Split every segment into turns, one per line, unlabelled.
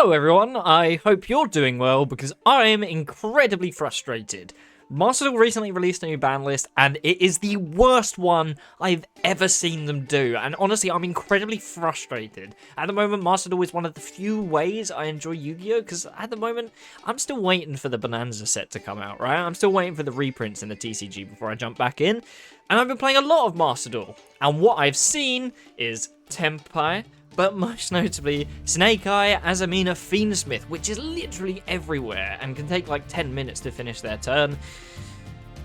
Hello everyone, I hope you're doing well because I am incredibly frustrated. Masterduel recently released a new ban list and it is the worst one I've ever seen them do, and honestly I'm incredibly frustrated. At the moment Masterduel is one of the few ways I enjoy Yu-Gi-Oh, because at the moment I'm still waiting for the Bonanza set to come out, right? I'm still waiting for the reprints in the TCG before I jump back in, and I've been playing a lot of Masterduel, and what I've seen is Tenpai, but most notably Snake Eye, Azamina, Fiendsmith, which is literally everywhere and can take like 10 minutes to finish their turn.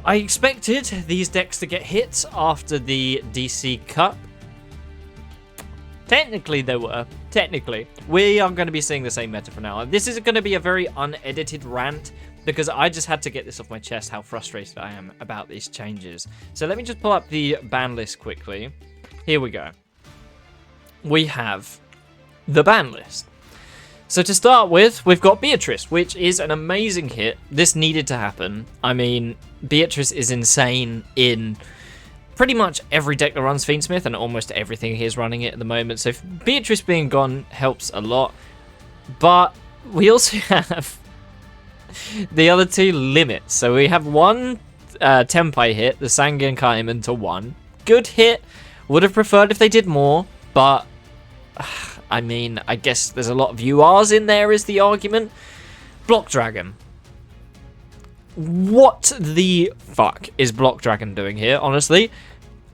I expected these decks to get hit after the DC Cup. Technically they were. Technically. We are going to be seeing the same meta for now. This is going to be a very unedited rant because I just had to get this off my chest how frustrated I am about these changes. So let me just pull up the ban list quickly. Here we go. We have the ban list. So to start with, we've got Beatrice, which is an amazing hit. This needed to happen. I mean, Beatrice is insane in pretty much every deck that runs Fiendsmith and almost everything he is running it at the moment. So Beatrice being gone helps a lot. But we also have the other two limits. So we have one Tenpai hit, the Sanguine Kaiman to 1. Good hit. Would have preferred if they did more, but I mean, I guess there's a lot of URs in there is the argument. Block Dragon. What the fuck is Block Dragon doing here, honestly?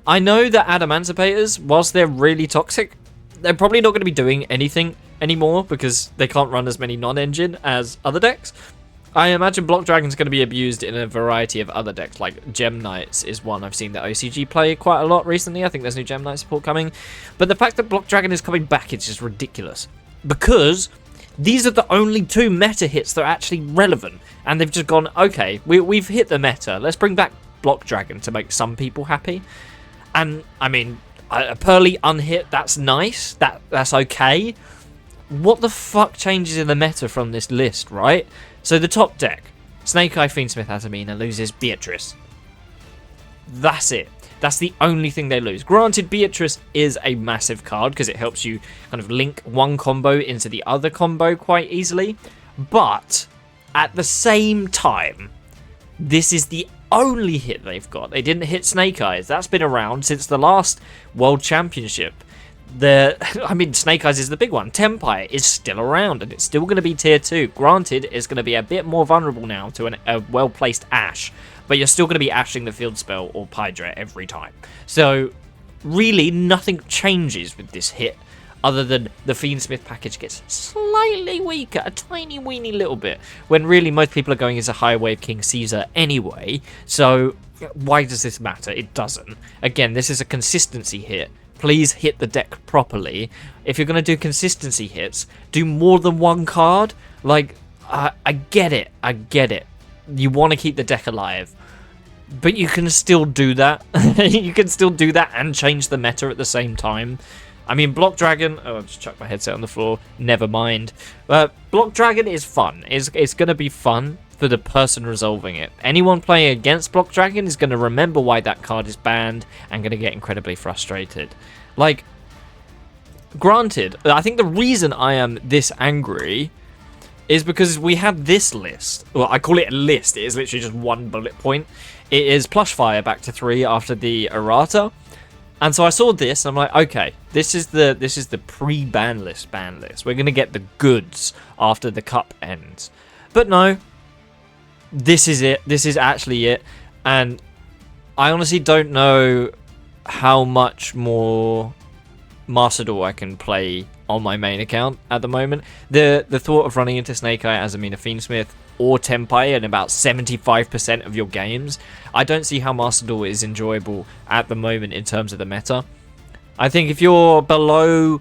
I know that Adamanticators, whilst they're really toxic, they're probably not going to be doing anything anymore because they can't run as many non-engine as other decks. I imagine Block Dragon's going to be abused in a variety of other decks, like Gem Knights is one I've seen the OCG play quite a lot recently. I think there's new Gem Knight support coming. But the fact that Block Dragon is coming back is just ridiculous. Because these are the only two meta hits that are actually relevant. And they've just gone, okay, we've hit the meta. Let's bring back Block Dragon to make some people happy. And, I mean, a Pearly unhit, that's nice. That's okay. What the fuck changes in the meta from this list, right? So the top deck, Snake Eye, Fiendsmith, Azamina loses Beatrice. That's it. That's the only thing they lose. Granted, Beatrice is a massive card because it helps you kind of link one combo into the other combo quite easily. But at the same time, this is the only hit they've got. They didn't hit Snake Eyes. That's been around since the last World Championship. I mean, Snake Eyes is the big one. Tenpai is still around, and it's still going to be tier 2. Granted, it's going to be a bit more vulnerable now to a well-placed Ash, but you're still going to be ashing the field spell or Pydra every time. So, really, nothing changes with this hit, other than the Fiendsmith package gets slightly weaker, a tiny weeny little bit, when really most people are going as a high wave King Caesar anyway. So, why does this matter? It doesn't. Again, this is a consistency hit. Please hit the deck properly. If you're going to do consistency hits, do more than one card. Like, I get it. I get it. You want to keep the deck alive. But you can still do that. You can still do that and change the meta at the same time. I mean, Block Dragon... Oh, I've just chucked my headset on the floor. Never mind. Block Dragon is fun. It's going to be fun for the person resolving it. Anyone playing against Block Dragon is going to remember why that card is banned and going to get incredibly frustrated. Like, granted, I think the reason I am this angry is because we had this list. Well, I call it a list. It is literally just one bullet point. It is Plush Fire back to 3 after the errata. And so I saw this, and I'm like, okay, this is the pre-ban list. We're going to get the goods after the cup ends. But no, this is it. This is actually it. And I honestly don't know how much more Master Duel I can play on my main account at the moment. The thought of running into Snake Eye, Azamina, Fiendsmith, or Tenpai in about 75% of your games, I don't see how Master Duel is enjoyable at the moment in terms of the meta. I think if you're below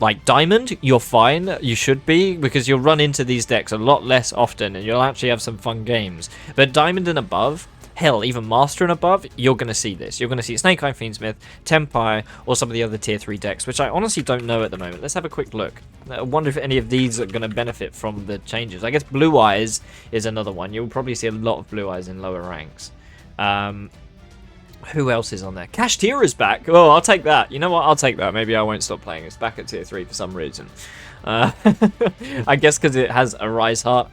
like Diamond, you're fine. You should be, because you'll run into these decks a lot less often and you'll actually have some fun games. But Diamond and above, hell, even Master and above, you're going to see this. You're going to see Snake Eye, Fiendsmith, Tenpai, or some of the other tier 3 decks, which I honestly don't know at the moment. Let's have a quick look. I wonder if any of these are going to benefit from the changes. I guess Blue Eyes is another one. You'll probably see a lot of Blue Eyes in lower ranks. Who else is on there? Kashtira is back. Oh, I'll take that. You know what? I'll take that. Maybe I won't stop playing. It's back at tier 3 for some reason. I guess because it has a Rise Heart.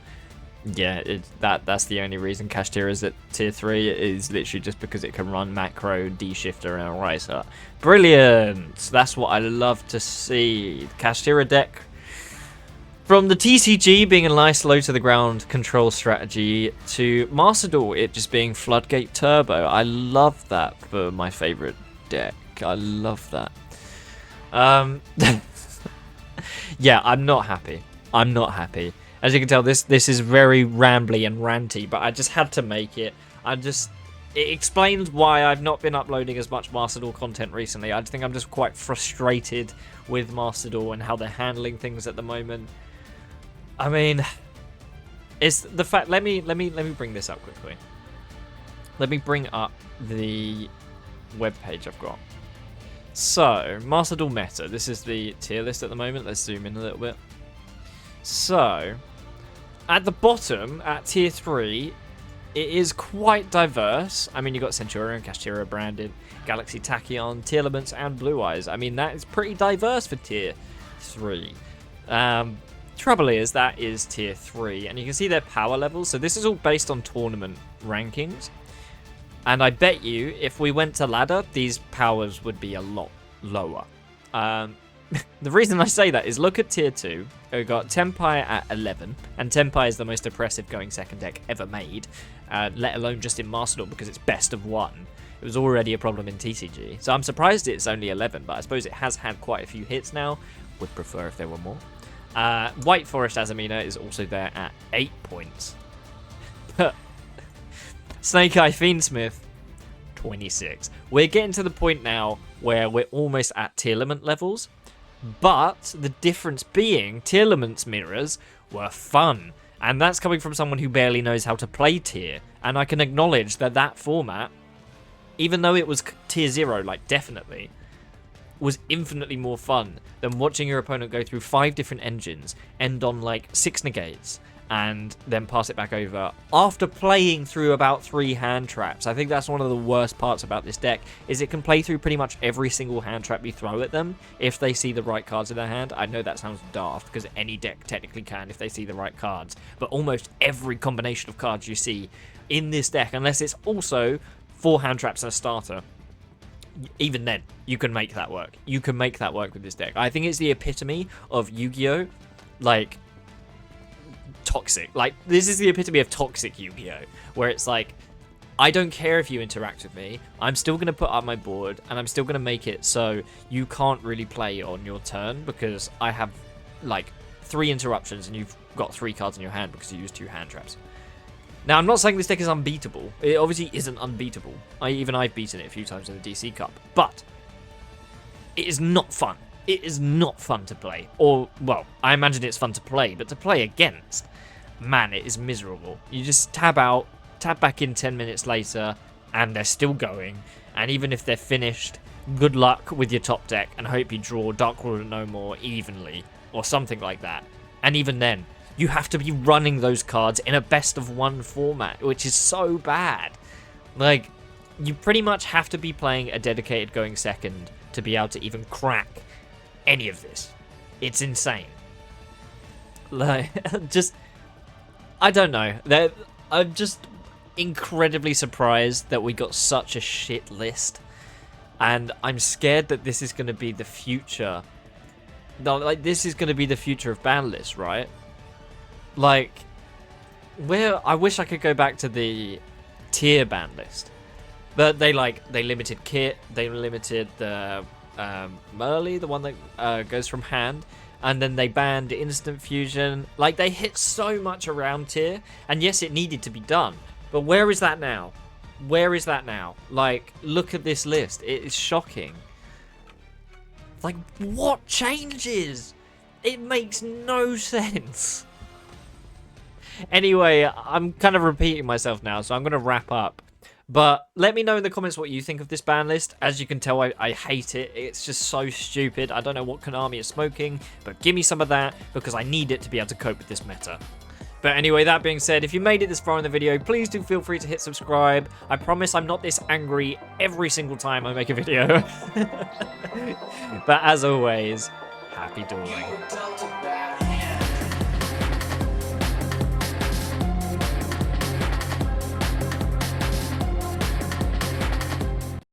Yeah, that's the only reason Kashtira is at tier 3, is literally just because it can run macro, D-shifter, and a Rise Heart. Brilliant! That's what I love to see. Kashtira deck, from the TCG being a nice low to the ground control strategy to Master Duel, it just being Floodgate Turbo. I love that for my favourite deck. I love that. Yeah, I'm not happy. I'm not happy. As you can tell, this is very rambly and ranty, but I just had to make it. It explains why I've not been uploading as much Master Duel content recently. I think I'm just quite frustrated with Master Duel and how they're handling things at the moment. I mean, it's the fact. Let me bring this up quickly. Let me bring up the webpage I've got. So, Master Duel meta. This is the tier list at the moment. Let's zoom in a little bit. So, at the bottom, at tier 3, it is quite diverse. I mean, you've got Centurion, Kashtira, Branded, Galaxy Tachyon, Tearlaments, and Blue Eyes. I mean, that is pretty diverse for tier 3. Trouble is, that is tier 3, and you can see their power levels. So this is all based on tournament rankings. And I bet you, if we went to ladder, these powers would be a lot lower. The reason I say that is look at tier 2. We've got Tenpai at 11, and Tenpai is the most oppressive going second deck ever made, let alone just in Master Duel because it's best of 1. It was already a problem in TCG, so I'm surprised it's only 11, but I suppose it has had quite a few hits now. Would prefer if there were more. White Forest Azamina is also there at 8 points. Snake Eye Fiendsmith, 26. We're getting to the point now where we're almost at Tearlament levels. But the difference being, Tearlament's mirrors were fun. And that's coming from someone who barely knows how to play tier. And I can acknowledge that that format, even though it was tier 0, like definitely, was infinitely more fun than watching your opponent go through 5 different engines, end on like 6 negates, and then pass it back over after playing through about 3 hand traps. I think that's one of the worst parts about this deck, is it can play through pretty much every single hand trap you throw at them if they see the right cards in their hand. I know that sounds daft, because any deck technically can if they see the right cards, but almost every combination of cards you see in this deck, unless it's also 4 hand traps and a starter, even then, you can make that work. You can make that work with this deck. I think it's the epitome of Yu-Gi-Oh! Like, toxic. Like, this is the epitome of toxic Yu-Gi-Oh! Where it's like, I don't care if you interact with me, I'm still going to put up my board, and I'm still going to make it so you can't really play on your turn, because I have, like, 3 interruptions, and you've got 3 cards in your hand because you used 2 hand traps. Now, I'm not saying this deck is unbeatable. It obviously isn't unbeatable. I've beaten it a few times in the DC Cup. But it is not fun. It is not fun to play. Or, well, I imagine it's fun to play, but to play against, man, it is miserable. You just tab out, tab back in 10 minutes later, and they're still going. And even if they're finished, good luck with your top deck, and hope you draw Dark World No More evenly, or something like that. And even then, you have to be running those cards in a best of 1 format, which is so bad. Like, you pretty much have to be playing a dedicated going second to be able to even crack any of this. It's insane. Like, I don't know. I'm just incredibly surprised that we got such a shit list. And I'm scared that this is going to be the future. No, like, this is going to be the future of Banlist, right? Like, I wish I could go back to the tier ban list, but they limited kit, they limited the Merly, the one that goes from hand, and then they banned instant fusion. Like, they hit so much around tier, and yes, it needed to be done, but where is that now? Where is that now? Like, look at this list, it is shocking. Like, what changes? It makes no sense. Anyway, I'm kind of repeating myself now, so I'm going to wrap up. But let me know in the comments what you think of this ban list. As you can tell, I hate it. It's just so stupid. I don't know what Konami is smoking, but give me some of that, because I need it to be able to cope with this meta. But anyway, that being said, if you made it this far in the video, please do feel free to hit subscribe. I promise I'm not this angry every single time I make a video. But as always, happy dueling.